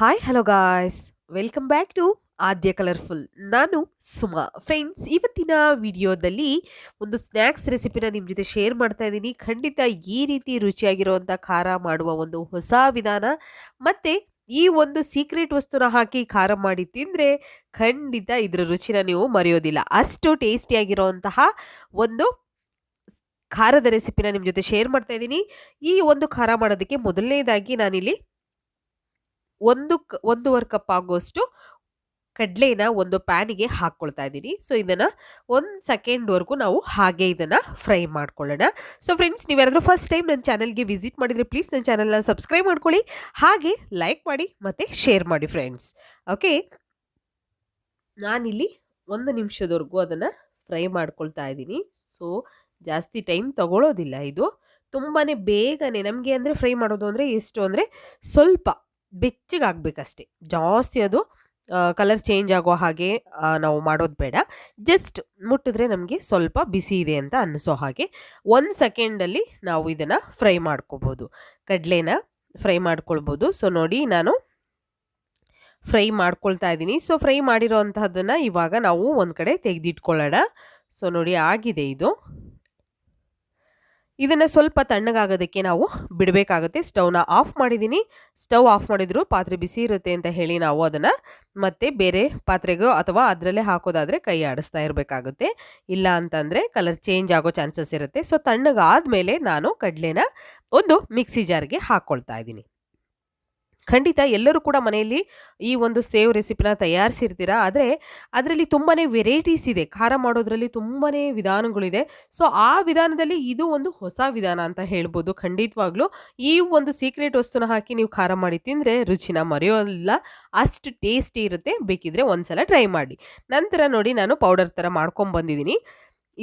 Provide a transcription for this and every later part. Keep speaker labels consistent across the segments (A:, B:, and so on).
A: Hi hello guys, welcome back to Aadya colourful. ನಾನು Suma. Friends, ಇವತ್ತಿನ ವಿಡಿಯೋದಲ್ಲಿ ಒಂದು ಸ್ನ್ಯಾಕ್ಸ್ ರೆಸಿಪಿನ ನಿಮ್ಮ ಜೊತೆ ಶೇರ್ ಮಾಡ್ತಾ ಇದ್ದೀನಿ. ಖಂಡಿತ ಈ ರೀತಿ ರುಚಿಯಾಗಿರುವಂಥ ಖಾರ ಮಾಡುವ ಒಂದು ಹೊಸ ವಿಧಾನ, ಮತ್ತು ಈ ಒಂದು ಸೀಕ್ರೆಟ್ ವಸ್ತುನ ಹಾಕಿ ಖಾರ ಮಾಡಿ ತಿಂದರೆ ಖಂಡಿತ ಇದರ ರುಚಿನ ನೀವು ಮರೆಯೋದಿಲ್ಲ. ಅಷ್ಟು ಟೇಸ್ಟಿಯಾಗಿರುವಂತಹ ಒಂದು ಖಾರದ ರೆಸಿಪಿನ ನಿಮ್ಮ ಜೊತೆ ಶೇರ್ ಮಾಡ್ತಾ ಇದ್ದೀನಿ. ಈ ಒಂದು ಖಾರ ಮಾಡೋದಕ್ಕೆ ಮೊದಲನೇದಾಗಿ ನಾನಿಲ್ಲಿ 1 ಕಪ್ ಆಗುವಷ್ಟು ಕಡಲೆನ ಒಂದು ಪ್ಯಾನಿಗೆ ಹಾಕ್ಕೊಳ್ತಾ ಇದ್ದೀನಿ. ಸೊ ಇದನ್ನು 1 ಸೆಕೆಂಡ್ವರೆಗೂ ನಾವು ಹಾಗೆ ಇದನ್ನು ಫ್ರೈ ಮಾಡ್ಕೊಳ್ಳೋಣ. ಸೊ ಫ್ರೆಂಡ್ಸ್, ನೀವ್ಯಾರಾದ್ರೂ ಫಸ್ಟ್ ಟೈಮ್ ನನ್ನ ಚಾನಲ್ಗೆ ವಿಸಿಟ್ ಮಾಡಿದರೆ ಪ್ಲೀಸ್ ನನ್ನ ಚಾನಲ್ನ ಸಬ್ಸ್ಕ್ರೈಬ್ ಮಾಡ್ಕೊಳ್ಳಿ, ಹಾಗೆ ಲೈಕ್ ಮಾಡಿ ಮತ್ತು ಶೇರ್ ಮಾಡಿ ಫ್ರೆಂಡ್ಸ್. ಓಕೆ, ನಾನಿಲ್ಲಿ 1 ನಿಮಿಷದವರೆಗೂ ಅದನ್ನು ಫ್ರೈ ಮಾಡ್ಕೊಳ್ತಾ ಇದ್ದೀನಿ. ಸೊ ಜಾಸ್ತಿ ಟೈಮ್ ತಗೊಳ್ಳೋದಿಲ್ಲ, ಇದು ತುಂಬಾ ಬೇಗನೆ ನಮಗೆ. ಅಂದರೆ ಫ್ರೈ ಮಾಡೋದು ಅಂದರೆ ಎಷ್ಟು ಅಂದರೆ ಸ್ವಲ್ಪ ಬೆಚ್ಚಗಾಗಬೇಕಷ್ಟೆ, ಜಾಸ್ತಿ ಅದು ಕಲರ್ ಚೇಂಜ್ ಆಗೋ ಹಾಗೆ ನಾವು ಮಾಡೋದು ಬೇಡ. ಜಸ್ಟ್ ಮುಟ್ಟಿದ್ರೆ ನಮಗೆ ಸ್ವಲ್ಪ ಬಿಸಿ ಇದೆ ಅಂತ ಅನ್ನಿಸೋ ಹಾಗೆ 1 ಸೆಕೆಂಡಲ್ಲಿ ನಾವು ಇದನ್ನು ಫ್ರೈ ಮಾಡ್ಕೋಬೋದು, ಕಡಲೆನ ಫ್ರೈ ಮಾಡ್ಕೊಳ್ಬೋದು. ಸೊ ನೋಡಿ, ನಾನು ಫ್ರೈ ಮಾಡ್ಕೊಳ್ತಾ ಇದ್ದೀನಿ. ಸೊ ಫ್ರೈ ಮಾಡಿರೋ ಅಂಥದ್ದನ್ನು ಇವಾಗ ನಾವು ಒಂದು ಕಡೆ ತೆಗೆದಿಟ್ಕೊಳ್ಳೋಣ. ಸೊ ನೋಡಿ, ಆಗಿದೆ ಇದು. ಇದನ್ನು ಸ್ವಲ್ಪ ತಣ್ಣಗಾಗೋದಕ್ಕೆ ನಾವು ಬಿಡಬೇಕಾಗುತ್ತೆ. ಸ್ಟವ್ನ ಆಫ್ ಮಾಡಿದ್ದೀನಿ. ಸ್ಟವ್ ಆಫ್ ಮಾಡಿದ್ರು ಪಾತ್ರೆ ಬಿಸಿ ಇರುತ್ತೆ ಅಂತ ಹೇಳಿ ನಾವು ಅದನ್ನು ಮತ್ತೆ ಬೇರೆ ಪಾತ್ರೆಗೋ ಅಥವಾ ಅದರಲ್ಲೇ ಹಾಕೋದಾದರೆ ಕೈ ಆಡಿಸ್ತಾ ಇರಬೇಕಾಗುತ್ತೆ. ಇಲ್ಲ ಅಂತಂದರೆ ಕಲರ್ ಚೇಂಜ್ ಆಗೋ ಚಾನ್ಸಸ್ ಇರುತ್ತೆ. ಸೊ ತಣ್ಣಗಾದ್ಮೇಲೆ ನಾನು ಕಡಲೆನ ಒಂದು ಮಿಕ್ಸಿ ಜಾರ್ಗೆ ಹಾಕ್ಕೊಳ್ತಾ ಇದ್ದೀನಿ. ಖಂಡಿತ ಎಲ್ಲರೂ ಕೂಡ ಮನೆಯಲ್ಲಿ ಈ ಒಂದು ಸೇವ್ ರೆಸಿಪಿನ ತಯಾರಿಸಿರ್ತೀರ. ಆದರೆ ಅದರಲ್ಲಿ ತುಂಬಾ ವೆರೈಟೀಸ್ ಇದೆ, ಖಾರ ಮಾಡೋದ್ರಲ್ಲಿ ತುಂಬಾ ವಿಧಾನಗಳಿದೆ. ಸೊ ಆ ವಿಧಾನದಲ್ಲಿ ಇದು ಒಂದು ಹೊಸ ವಿಧಾನ ಅಂತ ಹೇಳ್ಬೋದು. ಖಂಡಿತವಾಗ್ಲೂ ಈ ಒಂದು ಸೀಕ್ರೆಟ್ ವಸ್ತುನ ಹಾಕಿ ನೀವು ಖಾರ ಮಾಡಿ ತಿಂದರೆ ರುಚಿನ ಮರೆಯೋಲ್ಲ, ಅಷ್ಟು ಟೇಸ್ಟಿ ಇರುತ್ತೆ. ಬೇಕಿದ್ರೆ ಒಂದ್ಸಲ ಟ್ರೈ ಮಾಡಿ. ನಂತರ ನೋಡಿ, ನಾನು ಪೌಡರ್ ಥರ ಮಾಡ್ಕೊಂಬಂದಿದ್ದೀನಿ.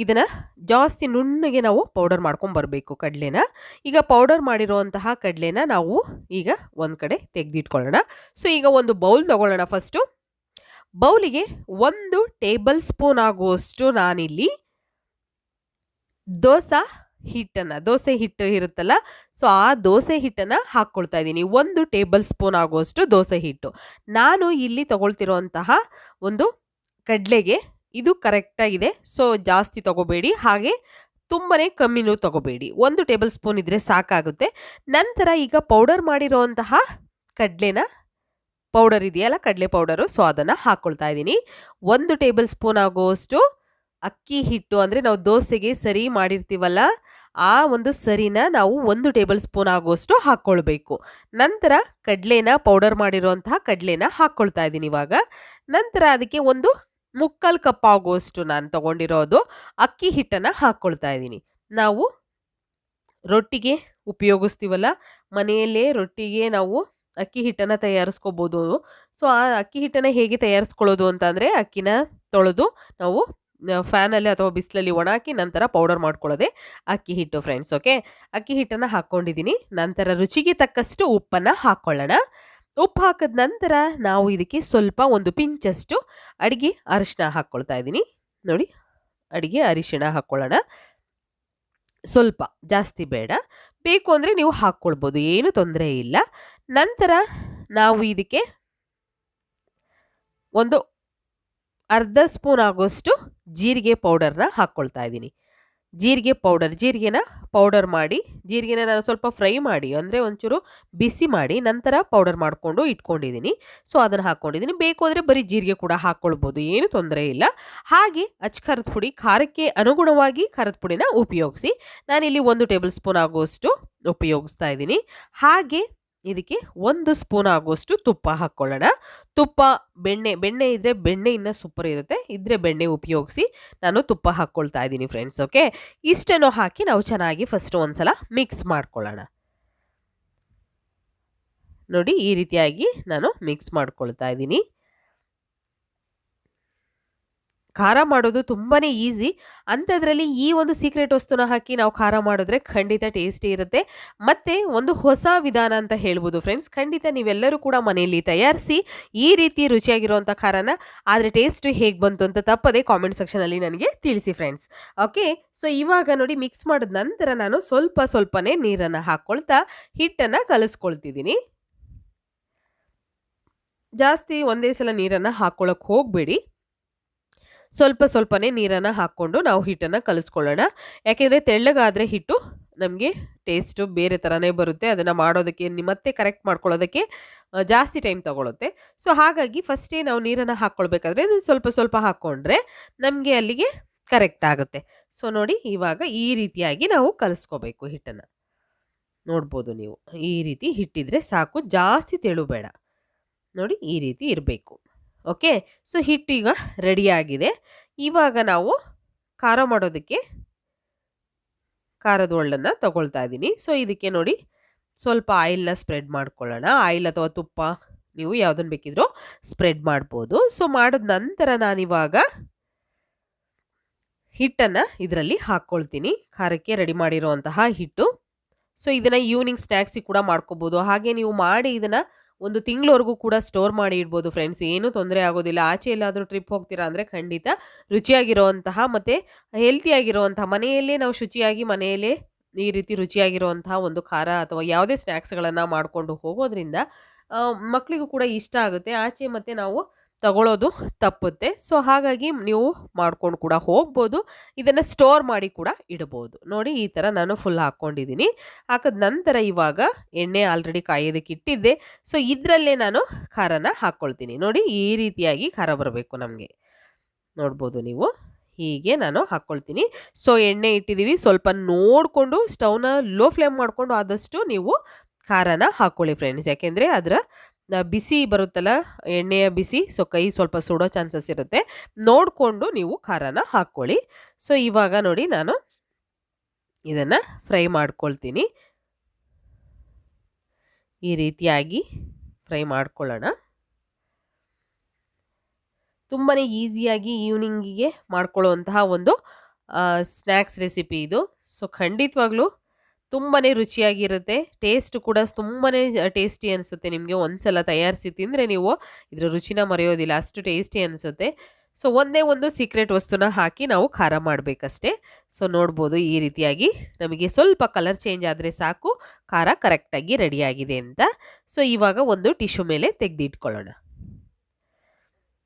A: ಇದನ್ನು ಜಾಸ್ತಿ ನುಣ್ಣಗೆ ನಾವು ಪೌಡರ್ ಮಾಡ್ಕೊಂಬರ್ಬೇಕು ಕಡಲೆನ. ಈಗ ಪೌಡರ್ ಮಾಡಿರೋಂತಹ ಕಡಲೆನ ನಾವು ಈಗ ಒಂದು ಕಡೆ ತೆಗೆದಿಟ್ಕೊಳ್ಳೋಣ. ಸೊ ಈಗ ಒಂದು ಬೌಲ್ ತಗೊಳ್ಳೋಣ. ಫಸ್ಟು ಬೌಲಿಗೆ 1 ಟೇಬಲ್ ಸ್ಪೂನ್ ಆಗುವಷ್ಟು ನಾನಿಲ್ಲಿ ದೋಸೆ ಹಿಟ್ಟು ಇರುತ್ತಲ್ಲ, ಸೊ ಆ ದೋಸೆ ಹಿಟ್ಟನ್ನು ಹಾಕ್ಕೊಳ್ತಾ ಇದ್ದೀನಿ. 1 ಟೇಬಲ್ ಸ್ಪೂನ್ ಆಗುವಷ್ಟು ದೋಸೆ ಹಿಟ್ಟು. ನಾನು ಇಲ್ಲಿ ತಗೊಳ್ತಿರೋಂತಹ ಒಂದು ಕಡಲೆಗೆ ಇದು ಕರೆಕ್ಟಾಗಿದೆ. ಸೊ ಜಾಸ್ತಿ ತಗೋಬೇಡಿ, ಹಾಗೆ ತುಂಬಾ ಕಮ್ಮಿನೂ ತಗೋಬೇಡಿ. 1 ಟೇಬಲ್ ಸ್ಪೂನ್ ಇದ್ದರೆ ಸಾಕಾಗುತ್ತೆ. ನಂತರ ಈಗ ಪೌಡರ್ ಮಾಡಿರೋಂತಹ ಪೌಡರ್ ಇದೆಯಲ್ಲ, ಕಡಲೆ ಪೌಡರು, ಸೊ ಅದನ್ನು ಹಾಕ್ಕೊಳ್ತಾ ಇದ್ದೀನಿ. 1 ಟೇಬಲ್ ಸ್ಪೂನ್ ಆಗುವಷ್ಟು ಅಕ್ಕಿ ಹಿಟ್ಟು, ಅಂದರೆ ನಾವು ದೋಸೆಗೆ ಸರಿ ಮಾಡಿರ್ತೀವಲ್ಲ, ಆ ಒಂದು ಸರಿನ ನಾವು 1 ಟೇಬಲ್ ಸ್ಪೂನ್ ಆಗುವಷ್ಟು ಹಾಕ್ಕೊಳ್ಬೇಕು. ನಂತರ ಪೌಡರ್ ಮಾಡಿರೋಂತಹ ಕಡಲೆನ ಹಾಕ್ಕೊಳ್ತಾ ಇದ್ದೀನಿ ಇವಾಗ. ನಂತರ ಅದಕ್ಕೆ 1 ಕಪ್ ಆಗುವಷ್ಟು ನಾನು ತಗೊಂಡಿರೋದು ಅಕ್ಕಿ ಹಿಟ್ಟನ್ನು ಹಾಕ್ಕೊಳ್ತಾ ಇದ್ದೀನಿ. ನಾವು ರೊಟ್ಟಿಗೆ ಉಪಯೋಗಿಸ್ತೀವಲ್ಲ, ಮನೆಯಲ್ಲೇ ರೊಟ್ಟಿಗೆ ನಾವು ಅಕ್ಕಿ ಹಿಟ್ಟನ್ನು ತಯಾರಿಸ್ಕೋಬೋದು. ಸೊ ಆ ಅಕ್ಕಿ ಹಿಟ್ಟನ್ನು ಹೇಗೆ ತಯಾರಿಸ್ಕೊಳ್ಳೋದು ಅಂತಂದರೆ, ಅಕ್ಕಿನ ತೊಳೆದು ನಾವು ಫ್ಯಾನಲ್ಲಿ ಅಥವಾ ಬಿಸಿಲಲ್ಲಿ ಒಣಾಕಿ ನಂತರ ಪೌಡರ್ ಮಾಡ್ಕೊಳ್ಳೋದೆ ಅಕ್ಕಿ ಹಿಟ್ಟು ಫ್ರೆಂಡ್ಸ್. ಓಕೆ, ಅಕ್ಕಿ ಹಿಟ್ಟನ್ನು ಹಾಕ್ಕೊಂಡಿದ್ದೀನಿ. ನಂತರ ರುಚಿಗೆ ತಕ್ಕಷ್ಟು ಉಪ್ಪನ್ನು ಹಾಕ್ಕೊಳ್ಳೋಣ. ಉಪ್ಪು ಹಾಕಿದ ನಂತರ ನಾವು ಇದಕ್ಕೆ ಸ್ವಲ್ಪ ಒಂದು ಪಿಂಚಷ್ಟು ಅಡಿಗೆ ಅರಿಶಿನ ಹಾಕ್ಕೊಳ್ತಾ ಇದ್ದೀನಿ. ನೋಡಿ, ಅಡಿಗೆ ಅರಿಶಿಣ ಹಾಕ್ಕೊಳ್ಳೋಣ. ಸ್ವಲ್ಪ, ಜಾಸ್ತಿ ಬೇಡ. ಬೇಕು ಅಂದರೆ ನೀವು ಹಾಕ್ಕೊಳ್ಬೋದು, ಏನು ತೊಂದರೆ ಇಲ್ಲ. ನಂತರ ನಾವು ಇದಕ್ಕೆ ಒಂದು ಅರ್ಧ ಸ್ಪೂನ್ ಆಗೋಷ್ಟು ಜೀರಿಗೆ ಪೌಡರ್ನ ಹಾಕ್ಕೊಳ್ತಾ ಇದ್ದೀನಿ. ಜೀರಿಗೆನ ಪೌಡರ್ ಮಾಡಿ, ಜೀರಿಗೆನ ನಾನು ಸ್ವಲ್ಪ ಫ್ರೈ ಮಾಡಿ, ಅಂದರೆ ಒಂಚೂರು ಬಿಸಿ ಮಾಡಿ ನಂತರ ಪೌಡರ್ ಮಾಡಿಕೊಂಡು ಇಟ್ಕೊಂಡಿದ್ದೀನಿ. ಸೊ ಅದನ್ನು ಹಾಕ್ಕೊಂಡಿದ್ದೀನಿ. ಬೇಕು ಅಂದರೆ ಬರೀ ಜೀರಿಗೆ ಕೂಡ ಹಾಕ್ಕೊಳ್ಬೋದು, ಏನು ತೊಂದರೆ ಇಲ್ಲ. ಹಾಗೆ ಖಾರದ ಪುಡಿ, ಖಾರಕ್ಕೆ ಅನುಗುಣವಾಗಿ ಖಾರದ ಪುಡಿನ ಉಪಯೋಗಿಸಿ. ನಾನಿಲ್ಲಿ 1 ಟೇಬಲ್ ಸ್ಪೂನ್ ಆಗುವಷ್ಟು ಉಪಯೋಗಿಸ್ತಾ ಇದ್ದೀನಿ. ಹಾಗೆ ಇದಕ್ಕೆ 1 ಸ್ಪೂನ್ ಆಗುವಷ್ಟು ತುಪ್ಪ ಹಾಕ್ಕೊಳ್ಳೋಣ. ತುಪ್ಪ, ಬೆಣ್ಣೆ ಇದ್ದರೆ ಬೆಣ್ಣೆ ಇನ್ನೂ ಸೂಪರ್ ಇರುತ್ತೆ, ಇದ್ದರೆ ಬೆಣ್ಣೆ ಉಪಯೋಗಿಸಿ. ನಾನು ತುಪ್ಪ ಹಾಕ್ಕೊಳ್ತಾ ಇದ್ದೀನಿ ಫ್ರೆಂಡ್ಸ್. ಓಕೆ, ಇಷ್ಟನ್ನು ಹಾಕಿ ನಾವು ಚೆನ್ನಾಗಿ ಫಸ್ಟ್ ಒಂದ್ಸಲ ಮಿಕ್ಸ್ ಮಾಡ್ಕೊಳ್ಳೋಣ. ನೋಡಿ, ಈ ರೀತಿಯಾಗಿ ನಾನು ಮಿಕ್ಸ್ ಮಾಡ್ಕೊಳ್ತಾ ಇದ್ದೀನಿ. ಖಾರ ಮಾಡೋದು ತುಂಬಾ ಈಸಿ. ಅಂಥದ್ರಲ್ಲಿ ಈ ಒಂದು ಸೀಕ್ರೆಟ್ ವಸ್ತುನ ಹಾಕಿ ನಾವು ಖಾರ ಮಾಡಿದ್ರೆ ಖಂಡಿತ ಟೇಸ್ಟಿ ಇರುತ್ತೆ, ಮತ್ತು ಒಂದು ಹೊಸ ವಿಧಾನ ಅಂತ ಹೇಳ್ಬೋದು ಫ್ರೆಂಡ್ಸ್. ಖಂಡಿತ ನೀವೆಲ್ಲರೂ ಕೂಡ ಮನೆಯಲ್ಲಿ ತಯಾರಿಸಿ ಈ ರೀತಿ ರುಚಿಯಾಗಿರುವಂಥ ಖಾರನ. ಆದರೆ ಟೇಸ್ಟು ಹೇಗೆ ಬಂತು ಅಂತ ತಪ್ಪದೆ ಕಾಮೆಂಟ್ ಸೆಕ್ಷನಲ್ಲಿ ನನಗೆ ತಿಳಿಸಿ ಫ್ರೆಂಡ್ಸ್. ಓಕೆ, ಸೊ ಇವಾಗ ನೋಡಿ, ಮಿಕ್ಸ್ ಮಾಡಿದ ನಂತರ ನಾನು ಸ್ವಲ್ಪನೇ ನೀರನ್ನು ಹಾಕ್ಕೊಳ್ತಾ ಹಿಟ್ಟನ್ನು ಕಲಿಸ್ಕೊಳ್ತಿದ್ದೀನಿ. ಜಾಸ್ತಿ ಒಂದೇ ಸಲ ನೀರನ್ನು ಹಾಕ್ಕೊಳ್ಳೋಕೆ ಹೋಗಬೇಡಿ. ಸ್ವಲ್ಪ ಸ್ವಲ್ಪನೇ ನೀರನ್ನು ಹಾಕ್ಕೊಂಡು ನಾವು ಹಿಟ್ಟನ್ನು ಕಲಿಸ್ಕೊಳ್ಳೋಣ. ಯಾಕೆಂದರೆ ತೆಳ್ಳಗಾದರೆ ಹಿಟ್ಟು ನಮಗೆ ಟೇಸ್ಟು ಬೇರೆ ಥರನೇ ಬರುತ್ತೆ. ಅದನ್ನು ಮಾಡೋದಕ್ಕೆ ಮತ್ತೆ ಕರೆಕ್ಟ್ ಮಾಡ್ಕೊಳ್ಳೋದಕ್ಕೆ ಜಾಸ್ತಿ ಟೈಮ್ ತಗೊಳುತ್ತೆ. ಸೊ ಹಾಗಾಗಿ ಫಸ್ಟೇ ನಾವು ನೀರನ್ನು ಹಾಕ್ಕೊಳ್ಬೇಕಾದ್ರೆ ಸ್ವಲ್ಪ ಸ್ವಲ್ಪ ಹಾಕ್ಕೊಂಡ್ರೆ ನಮಗೆ ಅಲ್ಲಿಗೆ ಕರೆಕ್ಟ್ ಆಗುತ್ತೆ. ಸೊ ನೋಡಿ, ಇವಾಗ ಈ ರೀತಿಯಾಗಿ ನಾವು ಕಲಿಸ್ಕೋಬೇಕು ಹಿಟ್ಟನ್ನು. ನೋಡ್ಬೋದು ನೀವು, ಈ ರೀತಿ ಹಿಟ್ಟಿದ್ರೆ ಸಾಕು, ಜಾಸ್ತಿ ತೆಳು ಬೇಡ. ನೋಡಿ, ಈ ರೀತಿ ಇರಬೇಕು. ಓಕೆ, ಸೊ ಹಿಟ್ಟು ಈಗ ರೆಡಿಯಾಗಿದೆ. ಇವಾಗ ನಾವು ಖಾರ ಮಾಡೋದಕ್ಕೆ ಖಾರದ ಒಳ್ಳನ್ನು ತಗೊಳ್ತಾ ಇದ್ದೀನಿ. ಸೊ ಇದಕ್ಕೆ ನೋಡಿ, ಸ್ವಲ್ಪ ಆಯಿಲ್ನ ಸ್ಪ್ರೆಡ್ ಮಾಡ್ಕೊಳ್ಳೋಣ. ಆಯಿಲ್ ಅಥವಾ ತುಪ್ಪ ನೀವು ಯಾವುದನ್ನು ಬೇಕಿದ್ರೂ ಸ್ಪ್ರೆಡ್ ಮಾಡ್ಬೋದು. ಸೊ ಮಾಡಿದ ನಂತರ ನಾನಿವಾಗ ಹಿಟ್ಟನ್ನು ಇದರಲ್ಲಿ ಹಾಕ್ಕೊಳ್ತೀನಿ. ಖಾರಕ್ಕೆ ರೆಡಿ ಮಾಡಿರೋಂತಹ ಹಿಟ್ಟು. ಸೊ ಇದನ್ನು ಈವ್ನಿಂಗ್ ಸ್ನ್ಯಾಕ್ಸಿಗೆ ಕೂಡ ಮಾಡ್ಕೋಬೋದು. ಹಾಗೆ ನೀವು ಮಾಡಿ ಇದನ್ನು 1 ತಿಂಗಳವರೆಗೂ ಕೂಡ ಸ್ಟೋರ್ ಮಾಡಿ ಇಡ್ಬೋದು ಫ್ರೆಂಡ್ಸ್. ಏನೂ ತೊಂದರೆ ಆಗೋದಿಲ್ಲ. ಆಚೆ ಎಲ್ಲಾದರೂ ಟ್ರಿಪ್ ಹೋಗ್ತೀರಾ ಅಂದರೆ ಖಂಡಿತ ರುಚಿಯಾಗಿರೋವಂತಹ ಮತ್ತು ಹೆಲ್ತಿಯಾಗಿರುವಂತಹ, ಮನೆಯಲ್ಲೇ ನಾವು ಶುಚಿಯಾಗಿ ಮನೆಯಲ್ಲೇ ಈ ರೀತಿ ರುಚಿಯಾಗಿರುವಂತಹ ಒಂದು ಖಾರ ಅಥವಾ ಯಾವುದೇ ಸ್ನ್ಯಾಕ್ಸ್ಗಳನ್ನು ಮಾಡಿಕೊಂಡು ಹೋಗೋದ್ರಿಂದ ಮಕ್ಕಳಿಗೂ ಕೂಡ ಇಷ್ಟ ಆಗುತ್ತೆ. ಆಚೆ ಮತ್ತು ನಾವು ತಗೊಳ್ಳೋದು ತಪ್ಪುತ್ತೆ. ಸೊ ಹಾಗಾಗಿ ನೀವು ಮಾಡ್ಕೊಂಡು ಕೂಡ ಹೋಗ್ಬೋದು. ಇದನ್ನು ಸ್ಟೋರ್ ಮಾಡಿ ಕೂಡ ಇಡ್ಬೋದು. ನೋಡಿ, ಈ ಥರ ನಾನು ಫುಲ್ ಹಾಕ್ಕೊಂಡಿದ್ದೀನಿ. ಹಾಕಿದ ನಂತರ ಇವಾಗ ಎಣ್ಣೆ ಆಲ್ರೆಡಿ ಕಾಯೋದಕ್ಕೆ ಇಟ್ಟಿದ್ದೆ. ಸೊ ಇದರಲ್ಲೇ ನಾನು ಖಾರನ ಹಾಕ್ಕೊಳ್ತೀನಿ. ನೋಡಿ, ಈ ರೀತಿಯಾಗಿ ಖಾರ ಬರಬೇಕು ನಮಗೆ. ನೋಡ್ಬೋದು ನೀವು, ಹೀಗೆ ನಾನು ಹಾಕ್ಕೊಳ್ತೀನಿ. ಸೊ ಎಣ್ಣೆ ಇಟ್ಟಿದ್ದೀವಿ, ಸ್ವಲ್ಪ ನೋಡಿಕೊಂಡು ಸ್ಟವ್ನ ಲೋ ಫ್ಲೇಮ್ ಮಾಡಿಕೊಂಡು ಆದಷ್ಟು ನೀವು ಖಾರನ ಹಾಕ್ಕೊಳ್ಳಿ ಫ್ರೆಂಡ್ಸ್. ಯಾಕೆಂದರೆ ಅದರ ಬಿಸಿ ಬರುತ್ತಲ್ಲ, ಎಣ್ಣೆಯ ಬಿಸಿ, ಸೊ ಕೈ ಸ್ವಲ್ಪ ಸುಡೋ ಚಾನ್ಸಸ್ ಇರುತ್ತೆ. ನೋಡಿಕೊಂಡು ನೀವು ಖಾರನ ಹಾಕ್ಕೊಳ್ಳಿ. ಸೊ ಇವಾಗ ನೋಡಿ, ನಾನು ಇದನ್ನು ಫ್ರೈ ಮಾಡ್ಕೊಳ್ತೀನಿ. ಈ ರೀತಿಯಾಗಿ ಫ್ರೈ ಮಾಡ್ಕೊಳ್ಳೋಣ. ತುಂಬಾ ಈಸಿಯಾಗಿ ಈವ್ನಿಂಗಿಗೆ ಮಾಡ್ಕೊಳ್ಳುವಂತಹ ಒಂದು ಸ್ನ್ಯಾಕ್ಸ್ ರೆಸಿಪಿ ಇದು. ಸೊ ಖಂಡಿತವಾಗ್ಲೂ ತುಂಬಾ ರುಚಿಯಾಗಿರುತ್ತೆ. ಟೇಸ್ಟ್ ಕೂಡ ತುಂಬಾ ಟೇಸ್ಟಿ ಅನಿಸುತ್ತೆ. ನಿಮಗೆ ಒಂದ್ಸಲ ತಯಾರಿಸಿ ತಿಂದರೆ ನೀವು ಇದರ ರುಚಿನ ಮರೆಯೋದಿಲ್ಲ, ಅಷ್ಟು ಟೇಸ್ಟಿ ಅನಿಸುತ್ತೆ. ಸೊ ಒಂದೇ ಒಂದು ಸೀಕ್ರೆಟ್ ವಸ್ತುನ ಹಾಕಿ ನಾವು ಖಾರ ಮಾಡಬೇಕಷ್ಟೇ. ಸೊ ನೋಡ್ಬೋದು, ಈ ರೀತಿಯಾಗಿ ನಮಗೆ ಸ್ವಲ್ಪ ಕಲರ್ ಚೇಂಜ್ ಆದರೆ ಸಾಕು, ಖಾರ ಕರೆಕ್ಟಾಗಿ ರೆಡಿಯಾಗಿದೆ ಅಂತ. ಸೊ ಇವಾಗ ಒಂದು ಟಿಶ್ಯೂ ಮೇಲೆ ತೆಗೆದಿಟ್ಕೊಳ್ಳೋಣ.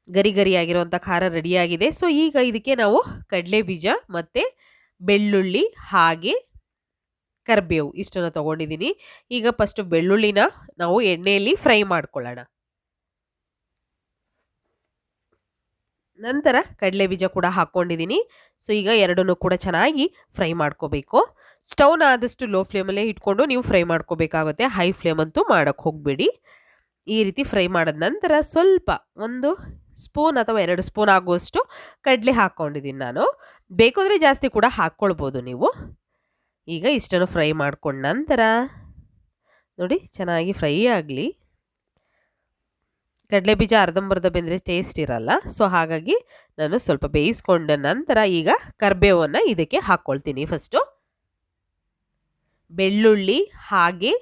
A: ಗರಿ ಗರಿಯಾಗಿರುವಂಥ ಖಾರ ರೆಡಿಯಾಗಿದೆ. ಸೊ ಈಗ ಇದಕ್ಕೆ ನಾವು ಕಡಲೆ ಬೀಜ ಮತ್ತು ಬೆಳ್ಳುಳ್ಳಿ ಹಾಗೆ ಕರಿಬೇವು ಇಷ್ಟನ್ನು ತೊಗೊಂಡಿದ್ದೀನಿ. ಈಗ ಫಸ್ಟು ಬೆಳ್ಳುಳ್ಳಿನ ನಾವು ಎಣ್ಣೆಯಲ್ಲಿ ಫ್ರೈ ಮಾಡ್ಕೊಳ್ಳೋಣ. ನಂತರ ಕಡಲೆ ಬೀಜ ಕೂಡ ಹಾಕ್ಕೊಂಡಿದ್ದೀನಿ. ಸೊ ಈಗ ಎರಡನ್ನೂ ಕೂಡ ಚೆನ್ನಾಗಿ ಫ್ರೈ ಮಾಡ್ಕೋಬೇಕು. ಸ್ಟವ್ನ ಆದಷ್ಟು ಲೋ ಫ್ಲೇಮಲ್ಲೇ ಇಟ್ಕೊಂಡು ನೀವು ಫ್ರೈ ಮಾಡ್ಕೋಬೇಕಾಗುತ್ತೆ. ಹೈ ಫ್ಲೇಮ್ ಅಂತೂ ಮಾಡೋಕ್ಕೆ ಹೋಗಬೇಡಿ. ಈ ರೀತಿ ಫ್ರೈ ಮಾಡಿದ ನಂತರ ಸ್ವಲ್ಪ 1 ಸ್ಪೂನ್ ಅಥವಾ 2 ಸ್ಪೂನ್ ಆಗುವಷ್ಟು ಕಡಲೆ ಹಾಕ್ಕೊಂಡಿದ್ದೀನಿ ನಾನು. ಬೇಕು ಅಂದರೆ ಜಾಸ್ತಿ ಕೂಡ ಹಾಕ್ಕೊಳ್ಬೋದು ನೀವು. ಈಗ ಇಷ್ಟನ್ನು ಫ್ರೈ ಮಾಡ್ಕೊಂಡ ನಂತರ ನೋಡಿ, ಚೆನ್ನಾಗಿ ಫ್ರೈ ಆಗಲಿ. ಕಡಲೆ ಬೀಜ ಅರ್ಧಂಬರ್ಧ ಬೆಂದರೆ ಟೇಸ್ಟ್ ಇರಲ್ಲ. ಸೊ ಹಾಗಾಗಿ ನಾನು ಸ್ವಲ್ಪ ಬೇಯಿಸ್ಕೊಂಡ ನಂತರ ಈಗ ಕರಿಬೇವನ್ನು ಇದಕ್ಕೆ ಹಾಕ್ಕೊಳ್ತೀನಿ. ಫಸ್ಟು ಬೆಳ್ಳುಳ್ಳಿ ಹಾಗೆ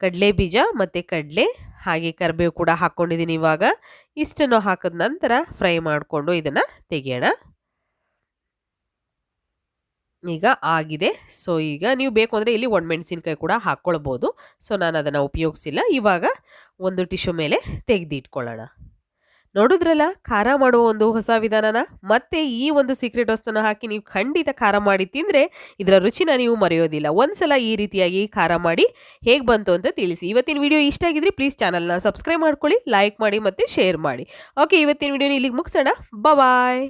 A: ಕಡಲೆ ಬೀಜ ಮತ್ತು ಕಡಲೆ ಹಾಗೆ ಕರಿಬೇವು ಕೂಡ ಹಾಕ್ಕೊಂಡಿದ್ದೀನಿ. ಇವಾಗ ಇಷ್ಟನ್ನು ಹಾಕಿದ ನಂತರ ಫ್ರೈ ಮಾಡಿಕೊಂಡು ಇದನ್ನು ತೆಗೆಯೋಣ. ಈಗ ಆಗಿದೆ. ಸೊ ಈಗ ನೀವು ಬೇಕು ಅಂದರೆ ಇಲ್ಲಿ ಒಣಮೆಣಸಿನ್ಕಾಯಿ ಕೂಡ ಹಾಕ್ಕೊಳ್ಬೋದು. ಸೊ ನಾನು ಅದನ್ನು ಉಪಯೋಗಿಸಿಲ್ಲ. ಇವಾಗ ಒಂದು ಟಿಶ್ಯೂ ಮೇಲೆ ತೆಗೆದಿಟ್ಕೊಳ್ಳೋಣ. ನೋಡಿದ್ರಲ್ಲ, ಖಾರ ಮಾಡುವ ಒಂದು ಹೊಸ ವಿಧಾನನ. ಮತ್ತೆ ಈ ಒಂದು ಸೀಕ್ರೆಟ್ ವಸ್ತುನ ಹಾಕಿ ನೀವು ಖಂಡಿತ ಖಾರ ಮಾಡಿ ತಿಂದರೆ ಇದರ ರುಚಿನ ನೀವು ಮರೆಯೋದಿಲ್ಲ. ಒಂದ್ಸಲ ಈ ರೀತಿಯಾಗಿ ಖಾರ ಮಾಡಿ ಹೇಗೆ ಬಂತು ಅಂತ ತಿಳಿಸಿ. ಇವತ್ತಿನ ವಿಡಿಯೋ ಇಷ್ಟ ಆಗಿದ್ರೆ ಪ್ಲೀಸ್ ಚಾನಲ್ನ ಸಬ್ಸ್ಕ್ರೈಬ್ ಮಾಡ್ಕೊಳ್ಳಿ, ಲೈಕ್ ಮಾಡಿ ಮತ್ತು ಶೇರ್ ಮಾಡಿ. ಓಕೆ, ಇವತ್ತಿನ ವಿಡಿಯೋನ ಇಲ್ಲಿಗೆ ಮುಗಿಸೋಣ. ಬಾಯ್.